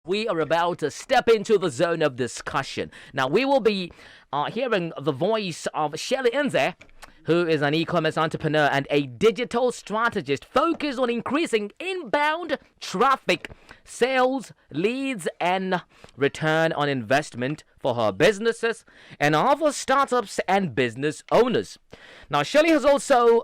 We are about to step into the zone of discussion. Now, we will be hearing the voice of Shirley Nzeh, who is an e-commerce entrepreneur and a digital strategist focused on increasing inbound traffic, sales, leads, and return on investment for her businesses and other startups and business owners. Now, Shirley has also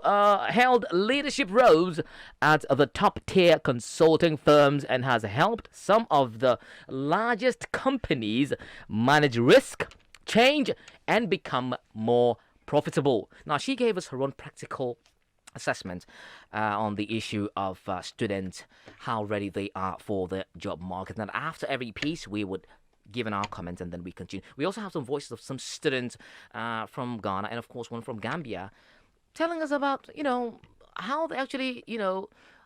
held leadership roles at the top tier consulting firms and has helped some of the largest companies manage risk, change, and become more profitable. Now, she gave us her own practical assessment on the issue of students, how ready they are for the job market. And after every piece, we would give in our comments and then we continue. We also have some voices of some students from Ghana and, of course, one from Gambia telling us about, how they actually,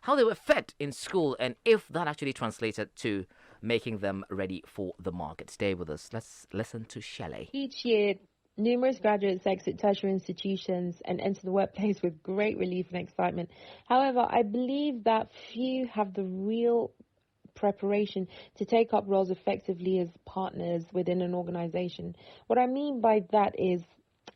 how they were fed in school and if that actually translated to making them ready for the market. Stay with us. Let's listen to Shelley. Each year, numerous graduates exit tertiary institutions and enter the workplace with great relief and excitement. However, I believe that few have the real preparation to take up roles effectively as partners within an organization. What I mean by that is,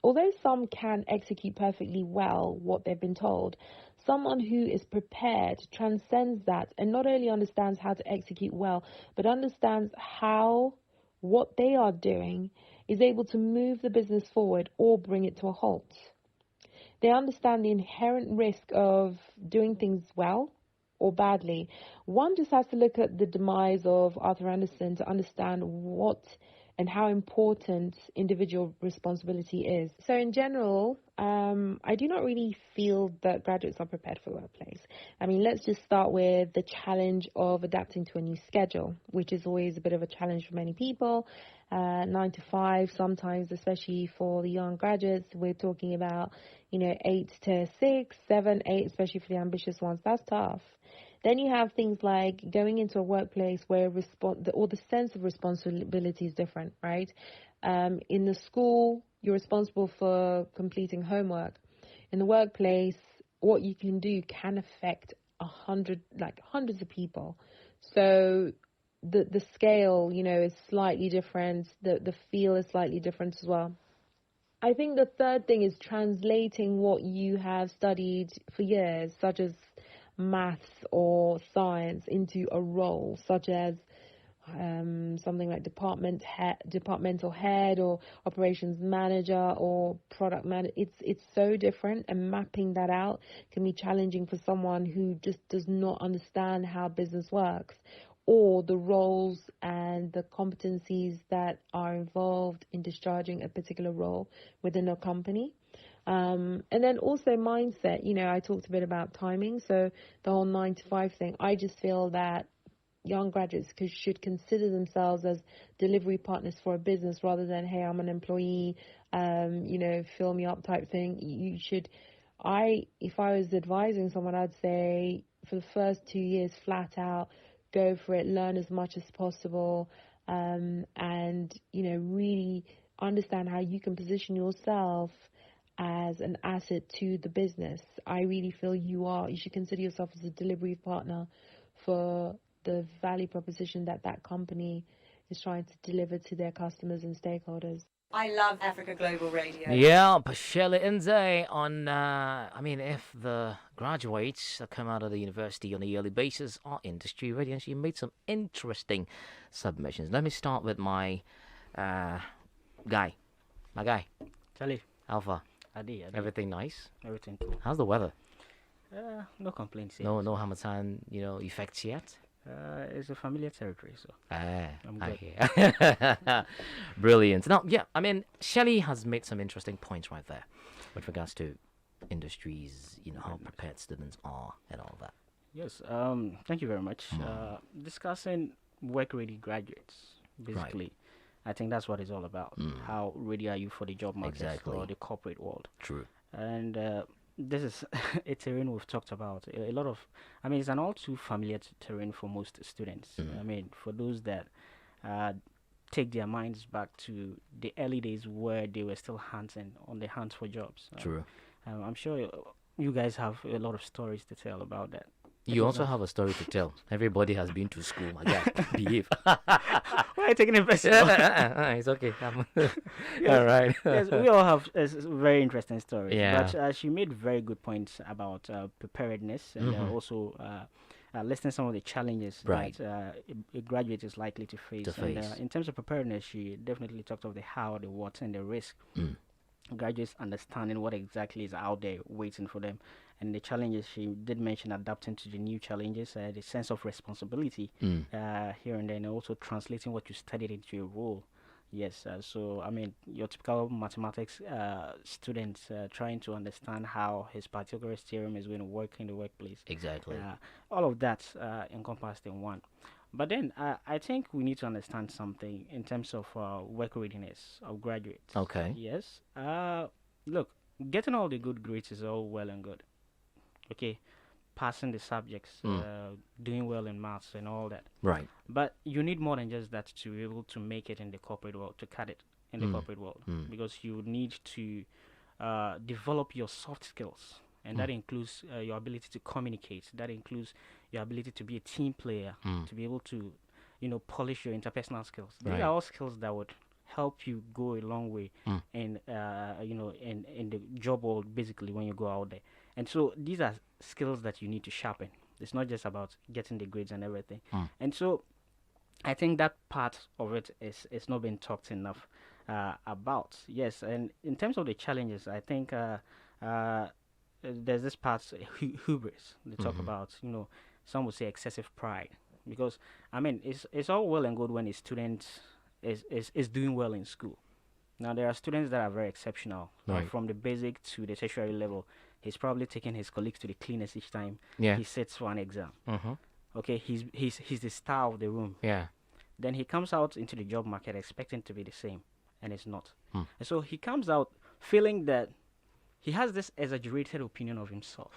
although some can execute perfectly well what they've been told, someone who is prepared transcends that and not only understands how to execute well, but understands how what they are doing is able to move the business forward or bring it to a halt. They understand the inherent risk of doing things well or badly. One just has to look at the demise of Arthur Andersen to understand what and how important individual responsibility is. So in general, I do not really feel that graduates are prepared for the workplace. I mean, let's just start with the challenge of adapting to a new schedule, which is always a bit of a challenge for many people. 9 to 5, sometimes, especially for the young graduates, we're talking about, 8 to 6, 7, 8, especially for the ambitious ones. That's tough. Then you have things like going into a workplace where the sense of responsibility is different, right? In the school, you're responsible for completing homework. In the workplace, what you can do can affect hundreds of people. So the scale, is slightly different. The feel is slightly different as well. I think the third thing is translating what you have studied for years, such as maths or science, into a role, such as something like departmental head or operations manager or product manager. It's so different, and mapping that out can be challenging for someone who just does not understand how business works or the roles and the competencies that are involved in discharging a particular role within a company. And then also mindset. I talked a bit about timing, so the whole 9 to 5 thing. I just feel that young graduates should consider themselves as delivery partners for a business rather than, hey, I'm an employee, fill me up type thing. If I was advising someone, I'd say for the first 2 years, flat out, go for it, learn as much as possible, and, really understand how you can position yourself as an asset to the business. I really feel you should consider yourself as a delivery partner for the value proposition that company is trying to deliver to their customers and stakeholders. I love Africa Global Radio. Yeah, Shirley Nzeh on, if the graduates that come out of the university on a yearly basis are industry ready, and she made some interesting submissions. Let me start with my guy. Charlie. Alpha. Adi. Everything nice? Everything cool. How's the weather? No complaints yet. No Hamatan, effects yet? It's a familiar territory, so I'm good. Hear. Brilliant. Now, Shelley has made some interesting points right there with regards to industries, how prepared students are and all that. Yes, thank you very much. Discussing work-ready graduates, basically. Right. I think that's what it's all about. How ready are you for the job market or the corporate world? True. And this is a terrain we've talked about. A lot of, it's an all too familiar terrain for most students. For those that take their minds back to the early days where they were still hunting on the hunt for jobs. True. I'm sure you guys have a lot of stories to tell about that. You also have a story to tell. Everybody has been to school, my guy. Behave. Why are you taking it personal? It's okay. All right. Yes, we all have very interesting stories. Yeah. But she made very good points about preparedness and also listing some of the challenges Right. that a graduate is likely to face. And in terms of preparedness, she definitely talked of the how, the what, and the risk. Graduates understanding what exactly is out there waiting for them. And the challenges, she did mention adapting to the new challenges, the sense of responsibility here and there, and also translating what you studied into a role. Yes, so I mean, your typical mathematics student trying to understand how his Pythagoras theorem is going to work in the workplace. Exactly. All of that encompassed in one. But then I think we need to understand something in terms of work readiness of graduates. Okay. Yes. Look, getting all the good grades is all well and good. Okay, passing the subjects, doing well in maths and all that. Right. But you need more than just that to be able to make it in the corporate world, to cut it in the corporate world, because you need to develop your soft skills, and that includes your ability to communicate. That includes your ability to be a team player, to be able to, polish your interpersonal skills. These Right. are all skills that would help you go a long way in the job world, basically, when you go out there. And so these are skills that you need to sharpen. It's not just about getting the grades and everything. And so I think that part of it is not being talked enough about. Yes, and in terms of the challenges, I think there's this part, hubris. They talk about, some would say excessive pride. Because, I mean, it's all well and good when a student is doing well in school. Now, there are students that are very exceptional, Right. from the basic to the tertiary level. He's probably taking his colleagues to the cleaners each time he sits for an exam. Okay, he's the star of the room. Yeah. Then he comes out into the job market expecting to be the same, and it's not. And so he comes out feeling that he has this exaggerated opinion of himself.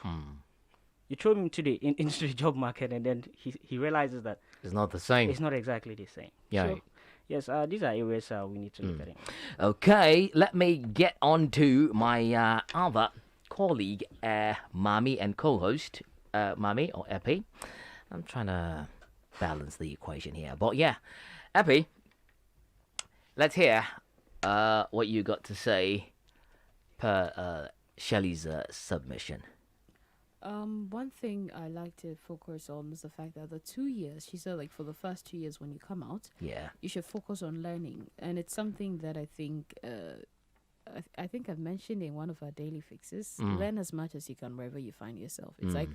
You throw him into the job market, and then he realizes that It's not the same. it's not exactly the same. Yeah. So, yes, these are areas we need to look at it. Okay, let me get on to my other colleague, Mami, and co-host, Mami or Epi. I'm trying to balance the equation here. But yeah, Epi, let's hear what you got to say per Shelley's submission. One thing I like to focus on is the fact that the 2 years, she said, like for the first 2 years when you come out, Yeah. you should focus on learning. And it's something that I think, I think I've mentioned in one of our daily fixes. Learn as much as you can wherever you find yourself. It's like,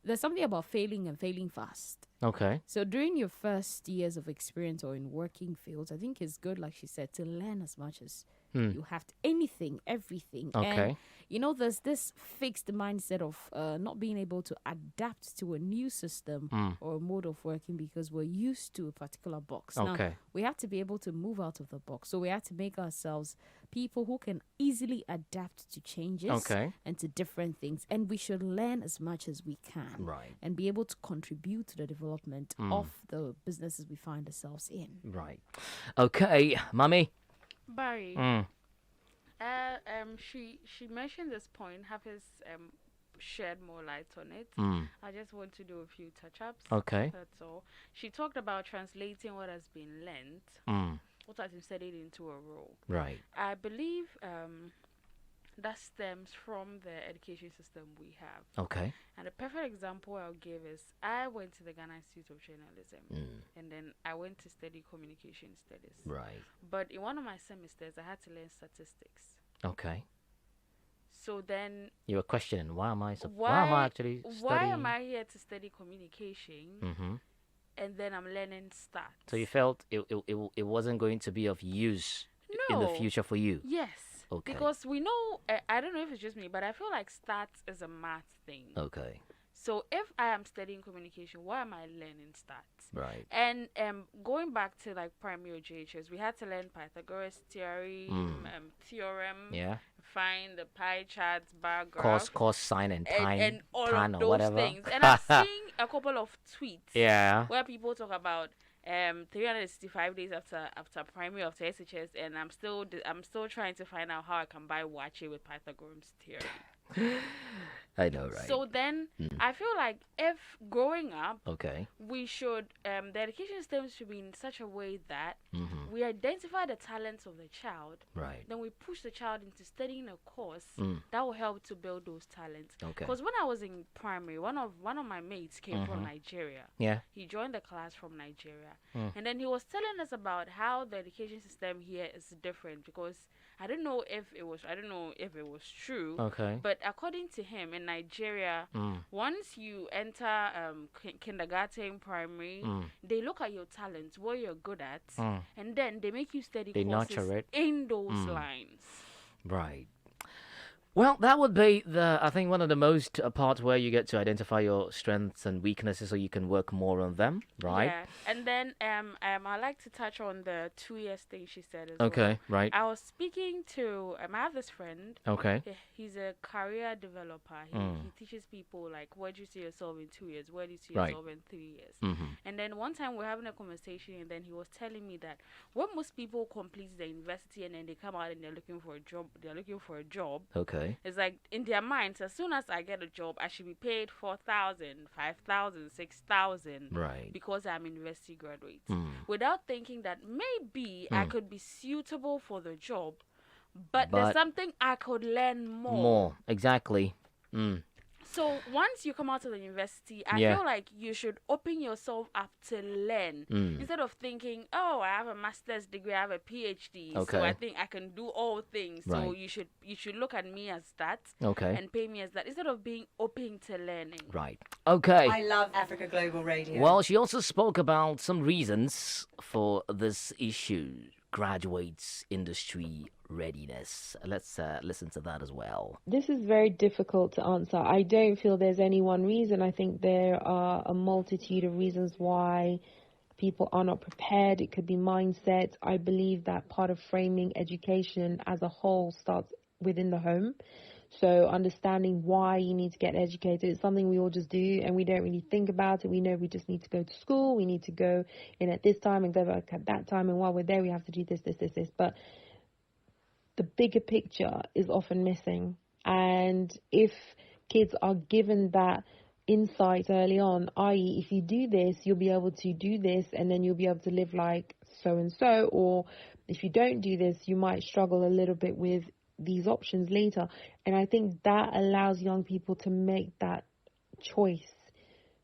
there's something about failing and failing fast. Okay. So during your first years of experience or in working fields, I think it's good, like she said, to learn as much as you have to. Anything, everything. Okay. And, there's this fixed mindset of not being able to adapt to a new system or a mode of working because we're used to a particular box. Now, Okay. we have to be able to move out of the box. So we have to make ourselves people who can easily adapt to changes Okay. and to different things. And we should learn as much as we can Right. and be able to contribute to the development of the businesses we find ourselves in. Right. Okay, Mummy. Barry, she mentioned this point. Hafiz shed more light on it. I just want to do a few touch-ups. Okay. That's all. She talked about translating what has been learned, what has been studied into a role. Right. I believe that stems from the education system we have. Okay. And the perfect example I'll give is I went to the Ghana Institute of Journalism, and then I went to study communication studies. Right. But in one of my semesters, I had to learn statistics. Okay. So then, You were questioning why am I actually studying? why am I here to study communication, Mm-hmm. and then I'm learning stats? So you felt it wasn't going to be of use in the No. future for you. Yes. Okay. Because we know, I don't know if it's just me, but I feel like stats is a math thing. Okay. So if I am studying communication, why am I learning stats? Right. And going back to like primary JHS, we had to learn Pythagoras theorem, Yeah. find the pie charts, bar graph, Cos, sine, and time, and all tan of or those whatever. things. And I've seen a couple of tweets Yeah. where people talk about 365 days after primary after SHS, and I'm still trying to find out how I can buy Wache with Pythagoras theorem. I know, right? So then I feel like if growing up, Okay. we should the education system should be in such a way that we identify the talents of the child, Right. then we push the child into studying a course that will help to build those talents. Okay. Because when I was in primary, one of my mates came from Nigeria. Yeah. He joined the class from Nigeria, and then he was telling us about how the education system here is different. Because I don't know if it was true. Okay. But according to him, in Nigeria, once you enter kindergarten, primary, they look at your talents, what you're good at, and then they make you study They courses nurture it. in those lines. Right. Well, that would be I think one of the most parts where you get to identify your strengths and weaknesses so you can work more on them, right? Yeah, and then I like to touch on the 2 years thing she said as Okay, right. I was speaking to I have this friend. Okay. He's a career developer. He teaches people like, where do you see yourself in 2 years? Where do you see Right. yourself in 3 years? And then one time we're having a conversation, and then he was telling me that when most people complete the university and then they come out and they're looking for a job. Okay. It's like in their minds, as soon as I get a job, I should be paid 4,000, 5,000, 6,000, Right. because I'm a university graduate, without thinking that maybe I could be suitable for the job, but there's something I could learn more. Exactly. So once you come out of the university, I Yeah. feel like you should open yourself up to learn instead of thinking, oh, I have a master's degree, I have a PhD, so Okay. I think I can do all things. So Right. you should look at me as that Okay. and pay me as that instead of being open to learning. Right. Okay. I love Africa Global Radio. Well, she also spoke about some reasons for this issue, graduates industry readiness. Let's listen to that as well. This is very difficult to answer. I don't feel there's any one reason. I think there are a multitude of reasons why people are not prepared. It could be mindset. I believe that part of framing education as a whole starts within the home. So understanding why you need to get educated is something we all just do, and we don't really think about it. We know we just need to go to school. We need to go in at this time and go back at that time. And while we're there, we have to do this. But the bigger picture is often missing. And if kids are given that insight early on, i.e. if you do this, you'll be able to do this, and then you'll be able to live like so-and-so, or if you don't do this, you might struggle a little bit with these options later. And I think that allows young people to make that choice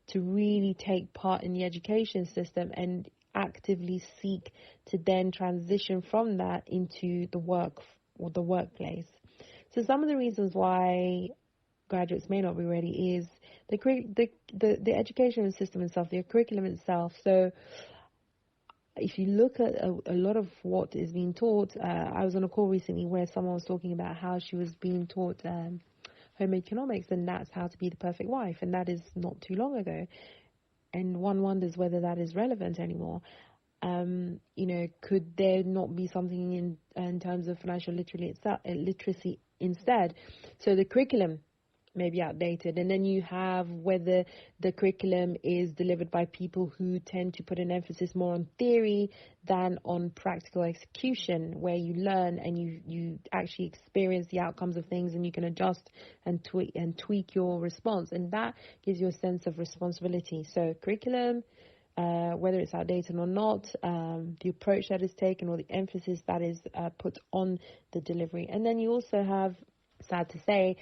to really take part in the education system and actively seek to then transition from that into the workplace. So some of the reasons why graduates may not be ready is the education system itself, the curriculum itself. So if you look at a lot of what is being taught, I was on a call recently where someone was talking about how she was being taught home economics, and that's how to be the perfect wife, and that is not too long ago. And one wonders whether that is relevant anymore. Could there not be something in terms of financial literacy instead? So the curriculum may be outdated, and then you have whether the curriculum is delivered by people who tend to put an emphasis more on theory than on practical execution, where you learn and you actually experience the outcomes of things, and you can adjust and tweak your response, and that gives you a sense of responsibility. So curriculum, whether it's outdated or not, the approach that is taken or the emphasis that is put on the delivery. And then you also have, sad to say,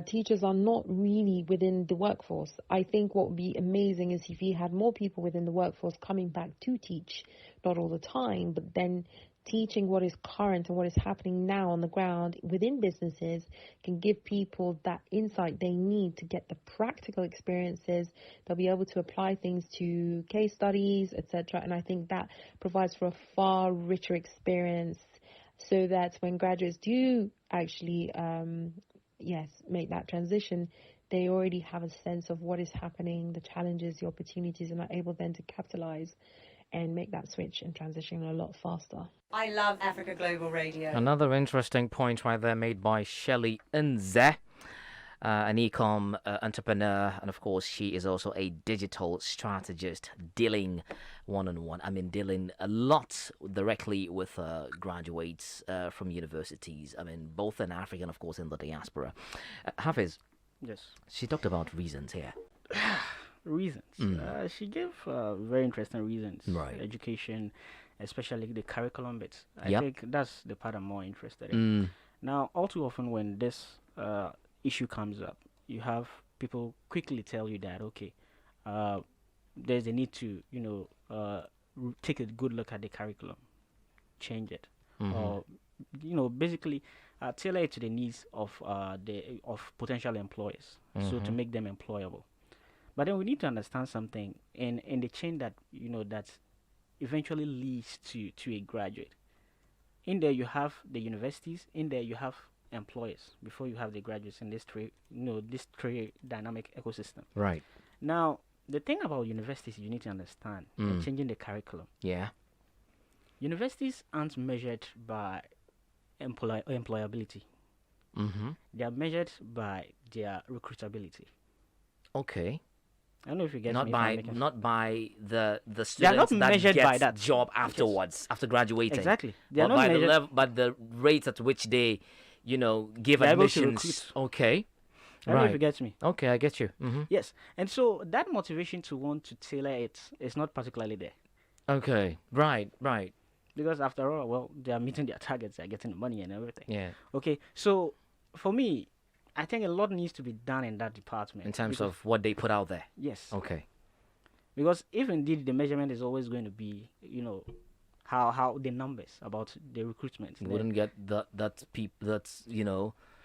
teachers are not really within the workforce. I think what would be amazing is if you had more people within the workforce coming back to teach, not all the time, but then teaching what is current and what is happening now on the ground within businesses can give people that insight they need to get the practical experiences. They'll be able to apply things to case studies, etc. And I think that provides for a far richer experience, so that when graduates do actually make that transition, they already have a sense of what is happening, the challenges, the opportunities, and are able then to capitalize and make that switch and transition a lot faster. I love Africa Global Radio. Another interesting point right there made by Shirley Nzeh, an e-com entrepreneur, and of course she is also a digital strategist, dealing one-on-one. Dealing a lot directly with graduates from universities. Both in Africa and of course in the diaspora. Hafiz, Yes. She talked about reasons here. Reasons. She gave very interesting reasons. Right. Education, especially the curriculum bits. I Yep. think that's the part I'm more interested in. Mm. Now, all too often when this issue comes up, you have people quickly tell you that, okay, there's a need to, take a good look at the curriculum, change it, or, basically tailor it to the needs of potential employers, so to make them employable. But then we need to understand something in the chain that that eventually leads to a graduate. In there you have the universities. In there you have employers before you have the graduates in this three dynamic ecosystem. Right. Now the thing about universities you need to understand changing the curriculum. Yeah. Universities aren't measured by employability. They are measured by their recruitability. Okay. I don't know if you get Not me. not by the They are students not that measured gets by that. job afterwards, after graduating. Exactly. They are But not by the measured. but the rates at which they, give They're able to admissions. recruit. Okay. I don't know if you Right. get me. Okay, I get you. Yes. And so that motivation to want to tailor it is not particularly there. Okay. Right. Right. Because after all, well, they are meeting their targets, they're getting the money and everything. Yeah. Okay. So for me, I think a lot needs to be done in that department. In terms because- of what they put out there. Yes. Okay. Because if indeed the measurement is always going to be, how the numbers about the recruitment. You then- wouldn't get that's yes.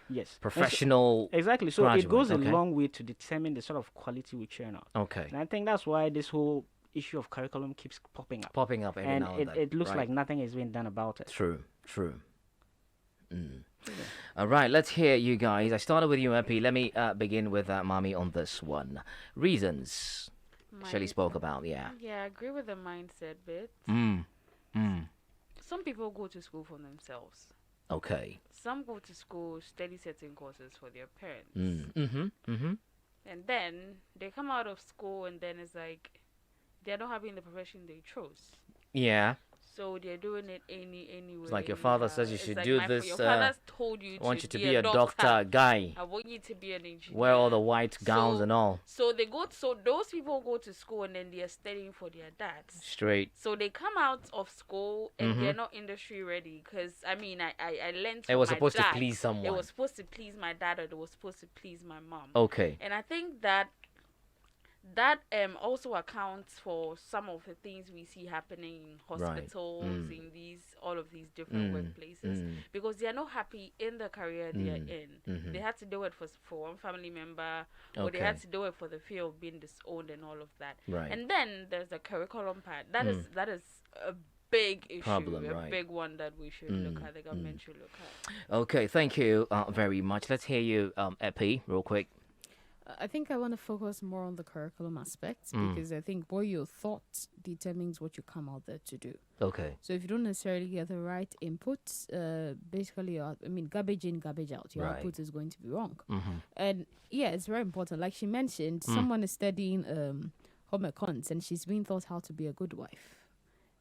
And so- professional. exactly. So graduate, it goes okay. a long way to determine the sort of quality we churn out. Okay. And I think that's why this whole issue of curriculum keeps popping up. Popping up every and now and then. it looks right. like nothing is being done about it. True. All right, let's hear you guys. I started with you, Epi. Let me begin with Mami on this one. Reasons Shirley spoke about, yeah. Yeah, I agree with the mindset bit. Some people go to school for themselves. Okay. Some go to school, study certain courses for their parents. And then they come out of school and then it's like they're not having the profession they chose. Yeah. So they're doing it anyway. It's like your father says you It's should like do your this. father told you I want you to be a a doctor guy. I want you to be an engineer. Wear all the white gowns So- and all. So those people go to school and then they're studying for their dads. Straight. So they come out of school and they're not industry ready. Because I learned from It was my supposed to dad. please someone. It was supposed to please my dad or it was supposed to please my mom. Okay. And I think that also accounts for some of the things we see happening in hospitals, in all of these different workplaces, because they are not happy in the career they are in. They had to do it for one family member, or they had to do it for the fear of being disowned and all of that. Right. And then there's the curriculum part. That is a big issue, Problem, a right. big one that we should look at. The government should look at. Okay, thank you very much. Let's hear you, Epi, real quick. I think I want to focus more on the curriculum aspects because I think what your thought determines what you come out there to do. Okay. So if you don't necessarily get the right input, basically, garbage in, garbage out. Your Right. output is going to be wrong. And yeah, it's very important. Like she mentioned, someone is studying home econs and she's being taught how to be a good wife.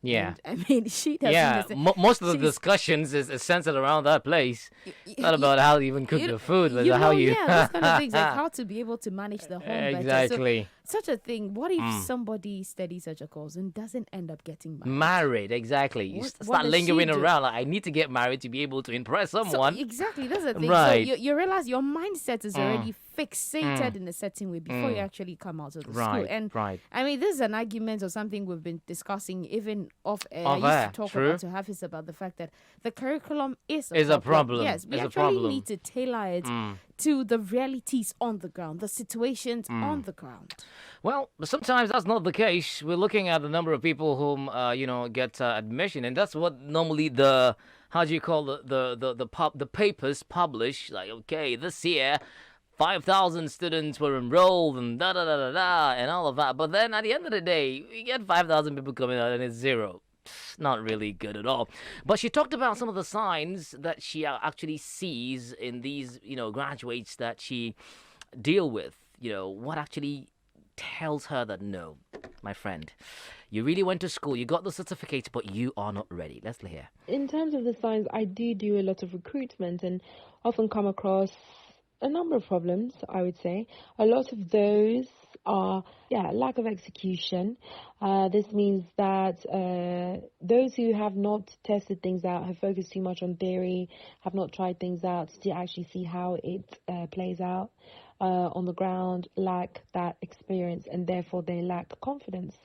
Yeah. And, she doesn't. Yeah, most of the she's- discussions is centered around that place. Not about how to even cook the food, but how you. Yeah, those kind of things, like how to be able to manage the home better. Exactly. So, such a thing. What if somebody studies such a course and doesn't end up getting married? Married, exactly. You What start does she lingering do? around. Like, I need to get married to be able to impress So, someone. exactly, that's the thing. Right. So you realize your mindset is already fixated in a certain way before you actually come out of the school. Right, And right. I mean, this is an argument or something we've been discussing even off air. Off I air, used to talk true. about to Hafiz about the fact that the curriculum is Is a problem. Yes, we Is a actually problem. need to tailor it to the realities on the ground, the situations on the ground. Well, sometimes that's not the case. We're looking at the number of people whom get admission, and that's what normally the papers publish. Like, okay, this year 5,000 students were enrolled and da da da da da and all of that. But then at the end of the day, you get 5,000 people coming out and it's zero. It's not really good at all. But she talked about some of the signs that she actually sees in these, graduates that she deal with. What actually tells her that no, my friend, you really went to school, you got the certificate, but you are not ready. Let's hear. In terms of the signs, I do a lot of recruitment and often come across a number of problems, I would say. A lot of those are, lack of execution. This means that those who have not tested things out, have focused too much on theory, have not tried things out to actually see how it plays out on the ground, lack that experience, and therefore they lack confidence.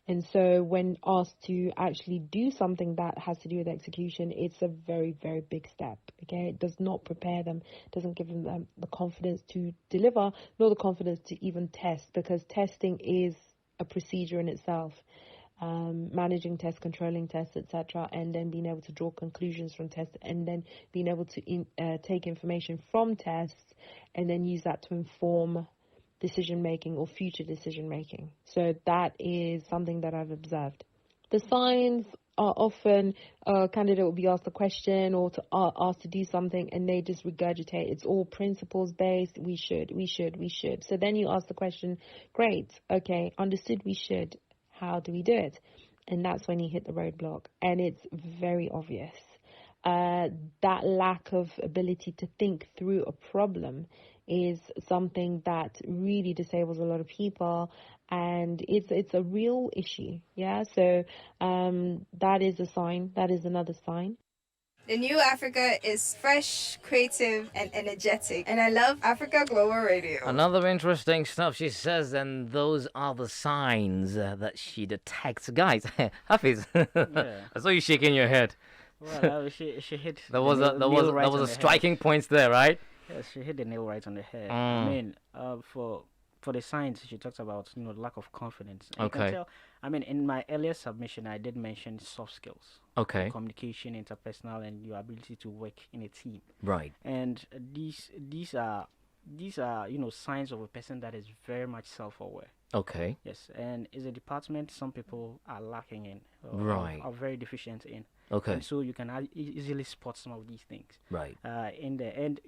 And so when asked to actually do something that has to do with execution, it's a very, very big step. Okay, it does not prepare them, doesn't give them the confidence to deliver, nor the confidence to even test, because testing is a procedure in itself. Managing tests, controlling tests, etc., and then being able to draw conclusions from tests, and then being able to take information from tests and then use that to inform decision making or future decision making. So that is something that I've observed. The signs are often a candidate will be asked a question or asked to do something, and they just regurgitate. It's all principles based. We should. So then you ask the question, great, okay, understood, we should. How do we do it? And that's when you hit the roadblock, and it's very obvious. That lack of ability to think through a problem is something that really disables a lot of people, and it's a real issue. So that is a sign. That is another sign. The new Africa is fresh, creative, and energetic. And I love Africa Global Radio. Another interesting stuff she says, and those are the signs that she detects. Guys, Hafiz, I saw you shaking your head. Well, she hit. There was a striking point there, right? Yes, she hit the nail right on the head. I mean, for the signs she talks about, lack of confidence. And you can tell, I mean, in my earlier submission, I did mention soft skills. Okay. Communication, interpersonal, and your ability to work in a team. Right. And these are signs of a person that is very much self-aware. Okay. Yes, and is a department some people are lacking in, are very deficient in. Okay. And so you can easily spot some of these things. Right. In the end,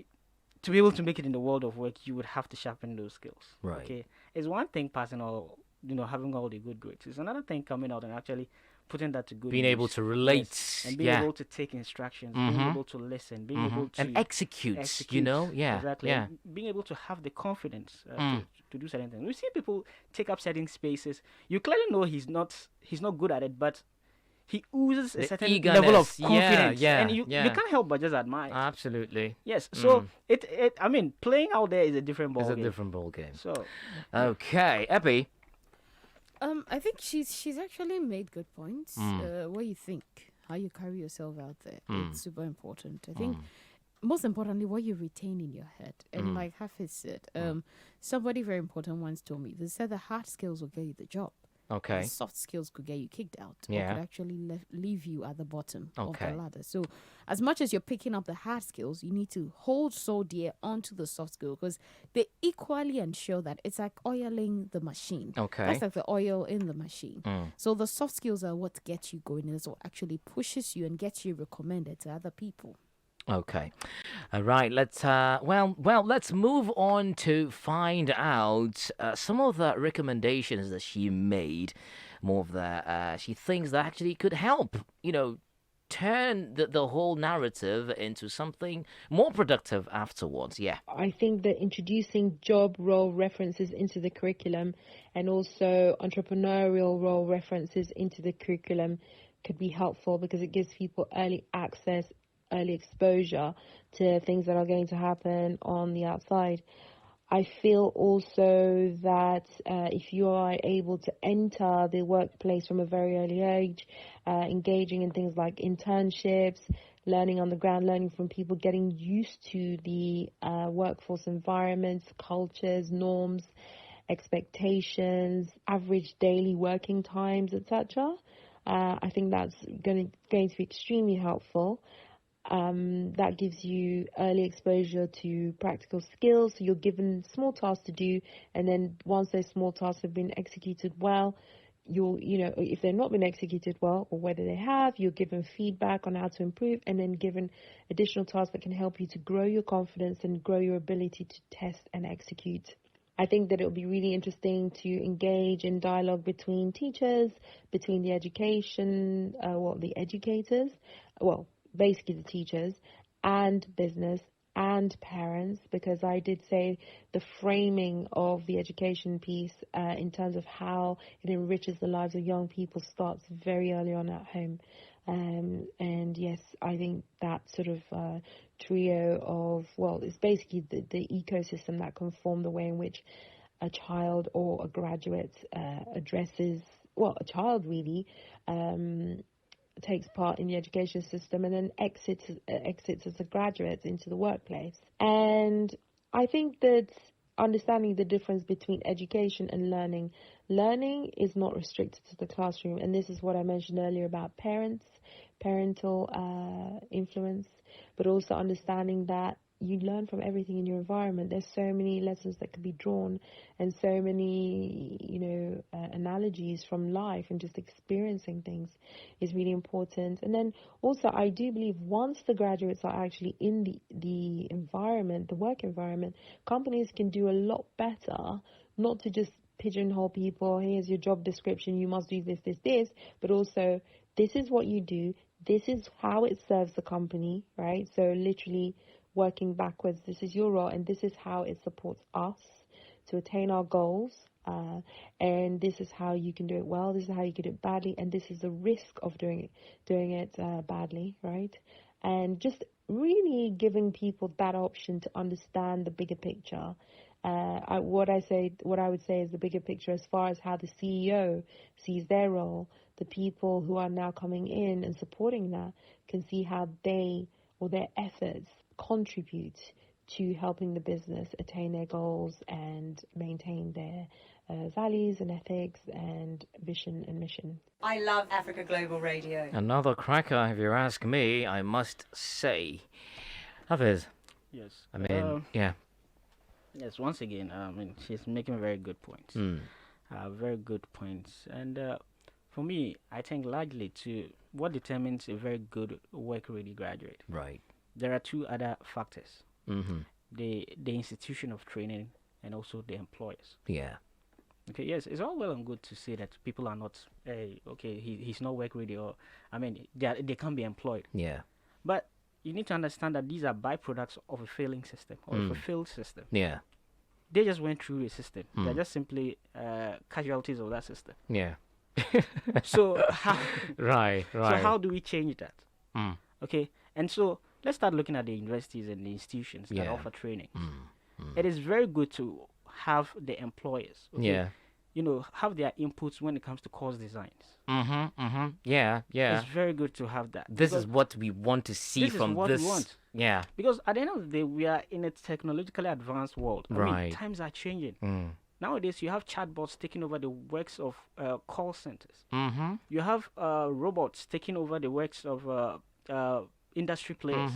to be able to make it in the world of work, you would have to sharpen those skills. Right. Okay. It's one thing passing all, having all the good grades. It's another thing coming out and actually putting that to good being use. able to relate. Yes, and being able to take instructions, being able to listen, being able to and execute. Exactly. Yeah. And being able to have the confidence to do certain things. We see people take up certain spaces. You clearly know he's not good at it, but he oozes a certain level of confidence, and you can't help but just admire. Absolutely. Yes. So I mean, playing out there is a different ball game. It's a different ball game. So, okay, Epi. I think she's actually made good points. What you think, how you carry yourself out there, it's super important. I think most importantly, what you retain in your head. And like Hafiz said, somebody very important once told me, they said the hard skills will get you the job. Okay. The soft skills could get you kicked out. Yeah. Or could actually leave you at the bottom of the ladder. So as much as you're picking up the hard skills, you need to hold so dear onto the soft skill, because they equally ensure that it's like oiling the machine. Okay. That's like the oil in the machine. So the soft skills are what gets you going. It's what actually pushes you and gets you recommended to other people. Okay. All right. Let's let's move on to find out some of the recommendations that she made. More of the she thinks that actually could help, turn the whole narrative into something more productive afterwards. Yeah. I think that introducing job role references into the curriculum and also entrepreneurial role references into the curriculum could be helpful, because it gives people early access, early exposure to things that are going to happen on the outside. I feel also that if you are able to enter the workplace from a very early age, engaging in things like internships, learning on the ground, learning from people, getting used to the workforce environments, cultures, norms, expectations, average daily working times, etc. I think that's going to be extremely helpful. That gives you early exposure to practical skills. So you're given small tasks to do, and then once those small tasks have been executed well, if they've not been executed well, or whether they have, you're given feedback on how to improve, and then given additional tasks that can help you to grow your confidence and grow your ability to test and execute. I think that it will be really interesting to engage in dialogue between teachers, between the educators, basically the teachers, and business and parents, because I did say the framing of the education piece in terms of how it enriches the lives of young people starts very early on at home. And yes, I think that sort of trio of, well, it's basically the ecosystem that can form the way in which a child or a graduate addresses, well, a child really takes part in the education system and then exits as a graduate into the workplace. And I think that understanding the difference between education and learning is not restricted to the classroom. And this is what I mentioned earlier about parental influence, but also understanding that you learn from everything in your environment. There's so many lessons that could be drawn, and so many, analogies from life, and just experiencing things is really important. And then also, I do believe once the graduates are actually in the environment, the work environment, companies can do a lot better, not to just pigeonhole people. Here's your job description. You must do this, but also this is what you do. This is how it serves the company, right? So literally working backwards, this is your role, and this is how it supports us to attain our goals, and this is how you can do it well, this is how you can do it badly, and this is the risk of doing it badly, right? And just really giving people that option to understand the bigger picture. What I would say is the bigger picture as far as how the CEO sees their role. The people who are now coming in and supporting that can see how they or their efforts contribute to helping the business attain their goals and maintain their values and ethics and vision and mission. I love Africa Global Radio. Another cracker, if you ask me, I must say. Hafiz. Yes. I mean, yeah. Yes, once again, she's making very good points. Very good points. And for me, I think largely to what determines a very good work-ready graduate. Right. There are two other factors. Mm-hmm. The institution of training and also the employers. Yeah. Okay, yes, it's all well and good to say that people are not, he's not work-ready, or, they can't be employed. Yeah. But you need to understand that these are byproducts of a failing system or a failed system. Yeah. They just went through a system. They're just simply casualties of that system. Yeah. So how, right. So how do we change that? Okay, and so let's start looking at the universities and the institutions that offer trainings. It is very good to have the employers. Okay? Yeah. Have their inputs when it comes to course designs. Yeah. It's very good to have that. This is what we want to see from this. We want. Yeah. Because at the end of the day, we are in a technologically advanced world. I mean, times are changing. Nowadays, you have chatbots taking over the works of call centers. You have robots taking over the works of industry players.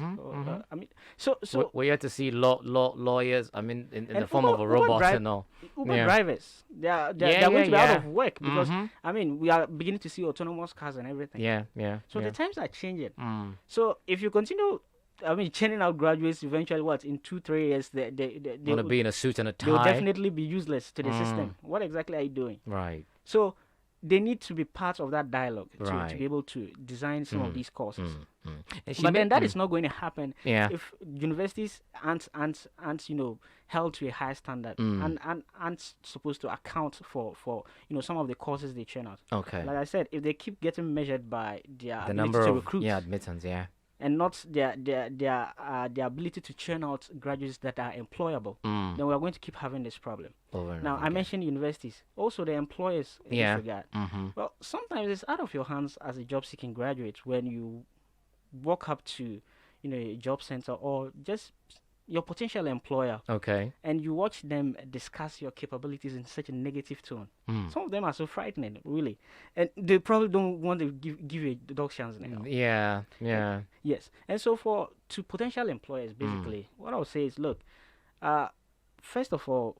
So we have to see lawyers. I mean, in the form of a robot and all. Uber drivers, they're going to be out of work because we are beginning to see autonomous cars and everything. So the times are changing. So if you continue, churning out graduates, eventually, in 2-3 years, they want to be in a suit and a tie. They'll definitely be useless to the system. What exactly are you doing? Right. So they need to be part of that dialogue to be able to design some of these courses. But then that is not going to happen if universities aren't held to a high standard and aren't supposed to account for some of the courses they churn out. Okay. Like I said, if they keep getting measured by their the ability number to of recruit, admittance, and not their ability to churn out graduates that are employable, then we are going to keep having this problem. Now, I mentioned universities, also the employers in this regard. Well, sometimes it's out of your hands as a job-seeking graduate when you walk up to a job center or just your potential employer, and you watch them discuss your capabilities in such a negative tone. Some of them are so frightening, really, and they probably don't want to give you a dog chance now. Yes, and so to potential employers, basically, what I would say is, look, first of all,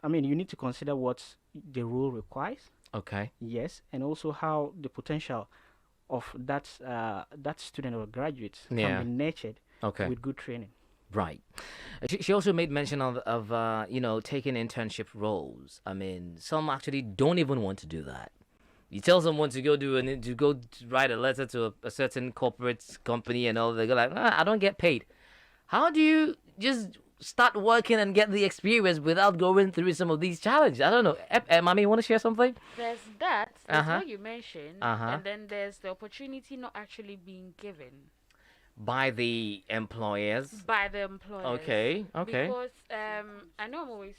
you need to consider what the role requires. Yes, and also how the potential of that student or graduate can be nurtured with good training. Right. She also made mention of taking internship roles. Some actually don't even want to do that. You tell someone to go write a letter to a certain corporate company and all, they go like, I don't get paid. How do you just start working and get the experience without going through some of these challenges? I don't know. Mommy, you want to share something? There's that. That's Uh-huh. what you mentioned. Uh-huh. And then there's the opportunity not actually being given By the employers. by the employers. Okay. Because I know I'm always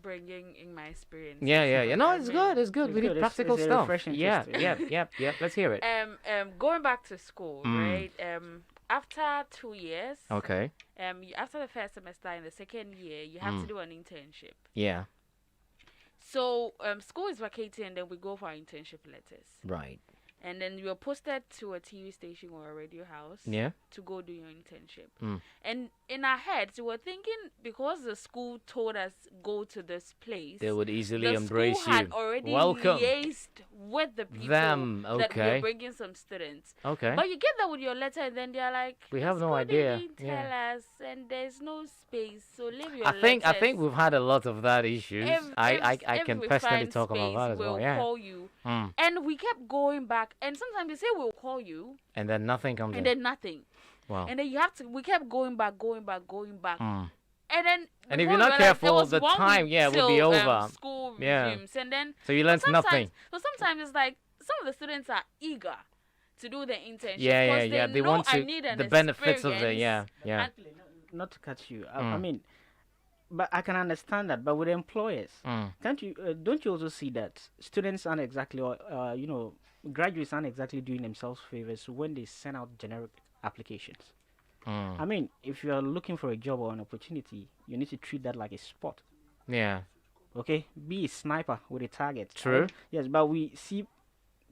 bringing in my experience. Yeah. No, it's good. It's good. It's We good. need It's practical a stuff. refreshing Yeah, twist. yeah. Let's hear it. Going back to school, Mm. right? After 2 years, Okay. after the first semester in the second year, you have to do an internship. Yeah. So school is vacating, and then we go for our internship letters. Right. And then you're posted to a TV station or a radio house Yeah. to go do your internship. Mm. And in our heads, we were thinking because the school told us go to this place, They would easily the embrace school had you. already Welcome. liaised with the people Them, that okay. we're bringing some students. Okay. But you get that with your letter, and then they're like, We have "The no school idea." didn't tell Yeah. us, and there's no space, so leave your I think letters. we've had a lot of that issues. I can we personally find talk about space, that as well. we'll Yeah. call you. Mm. And we kept going back, and sometimes they say we'll call you, And then nothing comes and in. then nothing. Wow. And then we kept going back. Mm. And then And if before you're not we realized, careful, there was the 1 time, week yeah, will till, be over. School Yeah. resumes, and then So you learned sometimes- nothing. So sometimes it's like some of the students are eager to do the internship. Yeah. 'cause They know want I to need an the benefits of it. experience. Yeah. And Not to cut you. I Mm. mean, but I can understand that. But with employers, Mm. don't you also see that students aren't exactly, graduates aren't exactly doing themselves favors when they send out generic applications? Mm. I mean, if you are looking for a job or an opportunity, you need to treat that like a sport. Yeah. Okay, be a sniper with a target. True. Yes, but we see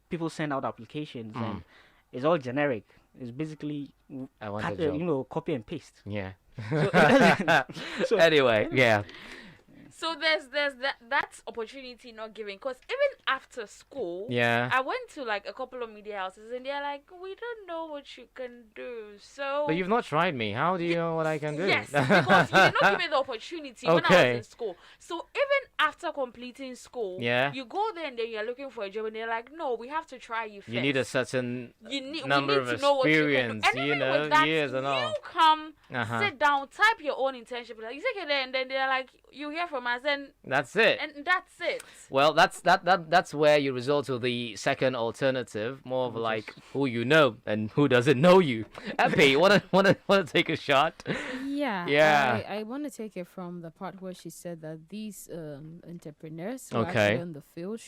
people send out applications and it's all generic. It's basically I want a job. copy and paste. Yeah. So it doesn't- so- Anyway, yeah. so there's that's opportunity not given, because even after school, Yeah. I went to like a couple of media houses, and they're like, we don't know what you can do. So But you've not tried me. How do you know what I can do? yes, because you did not give me the opportunity when I Okay. was in school. So even after completing school, Yeah. you go there and then you're looking for a job, and they're like, no, we have to try you first. You need a certain we number need of to know what you can do. experience, And you even know, with that, years and all. you come, Uh-huh. sit down, type your own internship. Like, you take it there, and then they're like, you hear from us, and That's it. that's it. Well, that's where you resort to the second alternative, more of like who you know and who doesn't know you. Epi, wanna take a shot? Yeah. I want to take it from the part where she said that these entrepreneurs who are Okay. actually in the field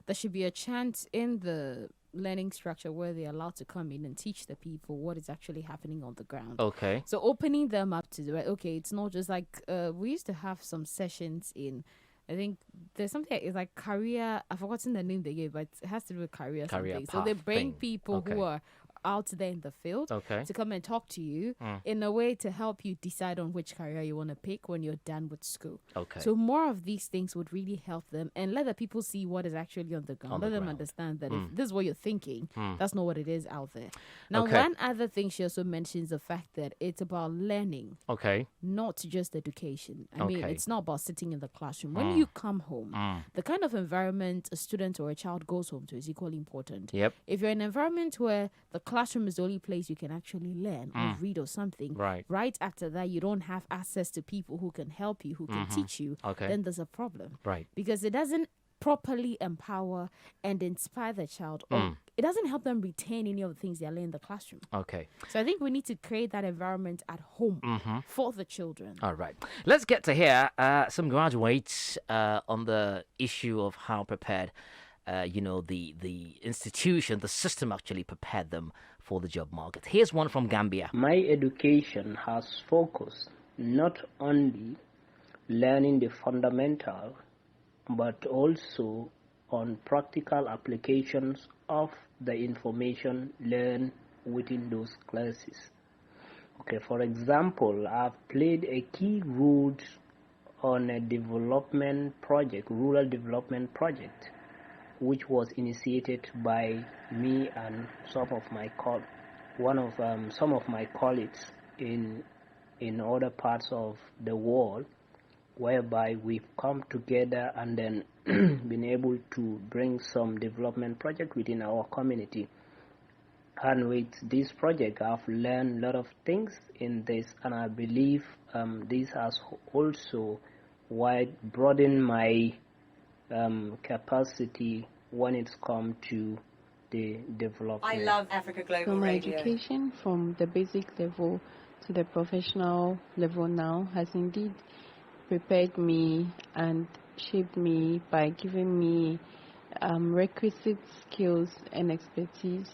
there should be a chance in the learning structure where they're allowed to come in and teach the people what is actually happening on the ground. Okay. So opening them up to okay, it's not just like we used to have some sessions in. I think there's something it's like career. I've forgotten the name they gave, but it has to do with career Career something. So they path bring thing. people Okay. who are out there in the field Okay. to come and talk to you Mm. in a way to help you decide on which career you want to pick when you're done with school. Okay. So more of these things would really help them and let the people see what is actually on the ground. On Let the them ground. understand that if this is what you're thinking, that's not what it is out there. Now, Okay. one other thing she also mentions the fact that it's about learning, Okay. not just education. I mean, Okay. it's not about sitting in the classroom. When you come home, the kind of environment a student or a child goes home to is equally important. Yep. If you're in an environment where the classroom is the only place you can actually learn or read or something, Right. after that you don't have access to people who can help you, who can teach you, Okay. then there's a problem. Right. Because it doesn't properly empower and inspire the child, or it doesn't help them retain any of the things they learn in the classroom. Okay. So I think we need to create that environment at home for the children. All right. Let's get to hear some graduates on the issue of how prepared, the institution, the system actually prepared them for the job market. Here's one from Gambia. My education has focused not only learning the fundamental, but also on practical applications of the information learned within those classes. Okay, for example, I've played a key role on a development project, rural development project, which was initiated by me and some of my colleagues in other parts of the world, whereby we've come together and then been able to bring some development project within our community. And with this project, I've learned a lot of things in this, and I believe this has also broadened my capacity when it's come to the development. I love Africa Global My Radio. education from the basic level to the professional level now has indeed prepared me and shaped me by giving me requisite skills and expertise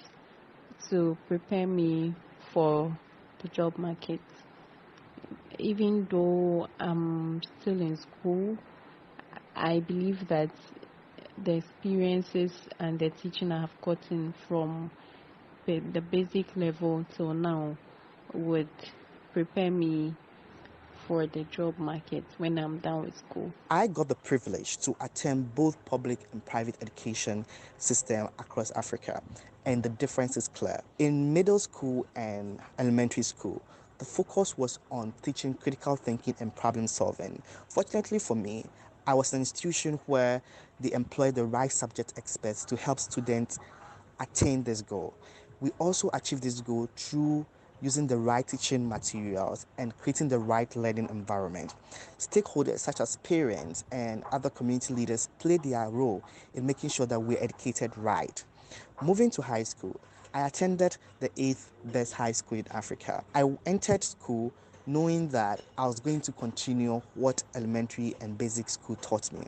to prepare me for the job market. Even though I'm still in school, I believe that the experiences and the teaching I have gotten from the basic level till now would prepare me for the job market when I'm done with school. I got the privilege to attend both public and private education system across Africa, and the difference is clear. In middle school and elementary school, the focus was on teaching critical thinking and problem solving. Fortunately for me, I was in an institution where they employ the right subject experts to help students attain this goal. We also achieve this goal through using the right teaching materials and creating the right learning environment. Stakeholders such as parents and other community leaders play their role in making sure that we're educated right. Moving to high school, I attended the 8th best high school in Africa. I entered school knowing that I was going to continue what elementary and basic school taught me.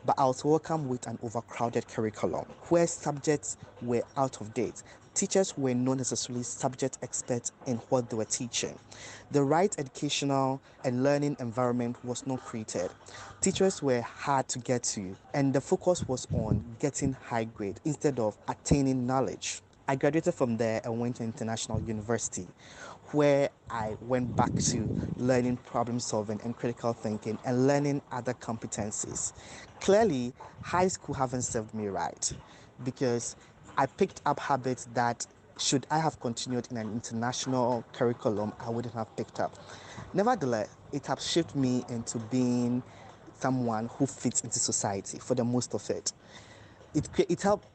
But I was welcomed with an overcrowded curriculum where subjects were out of date. Teachers were not necessarily subject experts in what they were teaching. The right educational and learning environment was not created. Teachers were hard to get to, and the focus was on getting high grade instead of attaining knowledge. I graduated from there and went to international university, where I went back to learning problem solving and critical thinking and learning other competencies. Clearly, high school haven't served me right, because I picked up habits that, should I have continued in an international curriculum, I wouldn't have picked up. Nevertheless, it has shaped me into being someone who fits into society for the most of it.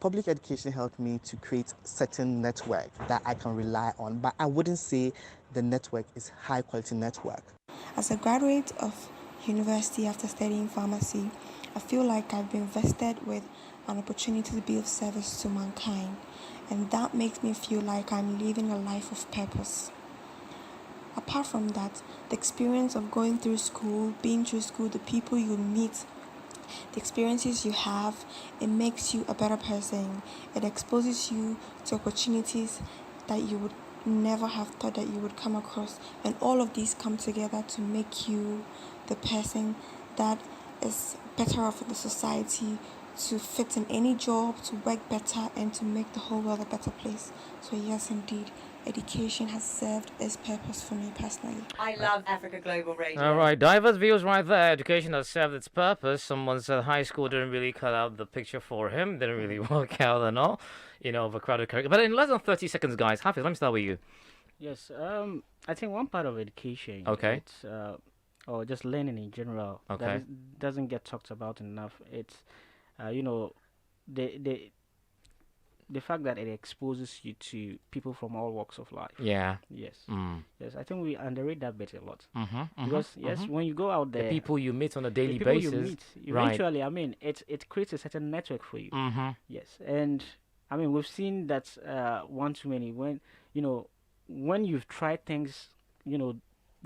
Public education helped me to create certain network that I can rely on, but I wouldn't say the network is high quality network. As a graduate of university after studying pharmacy, I feel like I've been vested with an opportunity to be of service to mankind, and that makes me feel like I'm living a life of purpose. Apart from that, the experience of going through school, being through school, the people you meet, the experiences you have, it makes you a better person. It exposes you to opportunities that you would never have thought that you would come across, and all of these come together to make you the person that is better off in the society, to fit in any job, to work better, and to make the whole world a better place. So yes, indeed, education has served its purpose for me personally. I love Africa Global Radio. All right, diverse views right there. Education has served its purpose. Someone said high school didn't really cut out the picture for him. Didn't really work out and all. Overcrowded curriculum. But in less than 30 seconds, guys, Hafiz, let me start with you. Yes, I think one part of education, Okay. it's, or just learning in general, Okay. that doesn't get talked about enough. It's, the fact that it exposes you to people from all walks of life. Yeah. Yes. Mm. Yes, I think we underrate that bit a lot. Mm-hmm, Because when you go out there, the people you meet on a daily the people basis. you meet, right. eventually, it creates a certain network for you. Mm-hmm. Yes, and we've seen that one too many when you've tried things,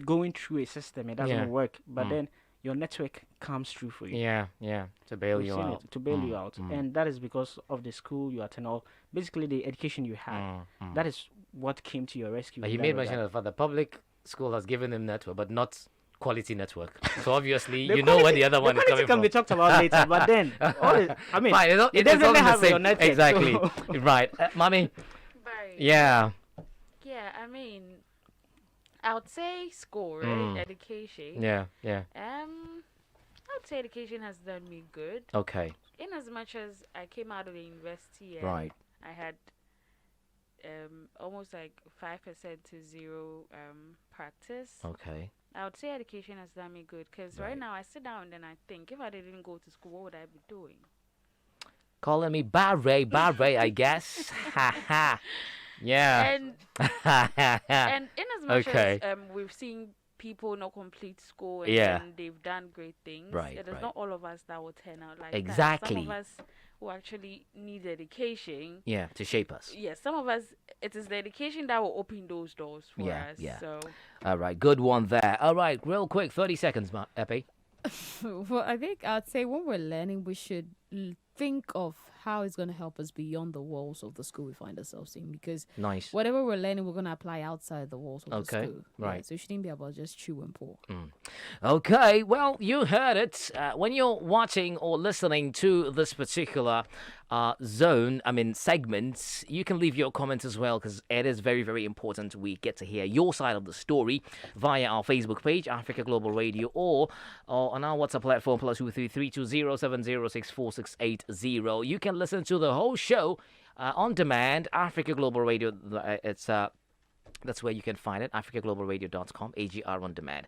going through a system, it doesn't work, but then your network comes through for you. Yeah, to bail We've you seen out. it, to bail you out, and that is because of the school you attend, or basically the education you had. That is what came to your rescue. But he made mention of the public school has given him network, but not quality network. So obviously, you know where the other one is coming can from. be talked about later, but then, Fine, it doesn't have same. your network. Exactly. So. Right. Mommy? Right. Yeah. Yeah, I would say school, right? Education. Yeah. I would say education has done me good. Okay. In as much as I came out of the university and Right. I had almost like 5% to 0 practice. Okay. I would say education has done me good, because right now I sit down and then I think, if I didn't go to school, what would I be doing? Calling me Barre, I guess. Ha ha. Yeah. And and in as much Okay. as we've seen people not complete school and Yeah. then they've done great things, Right, it is right. not all of us that will turn out like Exactly. that. Some of us who actually need education. Yeah, to shape us. Yes, some of us, it is the education that will open those doors for Yeah, us. yeah. So All right, good one there. All right, real quick, 30 seconds, Epi. Well, I think I'd say when we're learning, we should think of how it's going to help us beyond the walls of the school we find ourselves in. Because Nice. whatever we're learning, we're going to apply outside the walls of Okay, the school. right. Yeah, so it shouldn't be about just chew and pour. Okay, well, you heard it. When you're watching or listening to this particular segments, you can leave your comments as well because it is very, very important. We get to hear your side of the story via our Facebook page, Africa Global Radio, or on our WhatsApp platform, +23320706468. You can listen to the whole show on demand, Africa Global Radio. That's where you can find it, africaglobalradio.com, AGR on demand.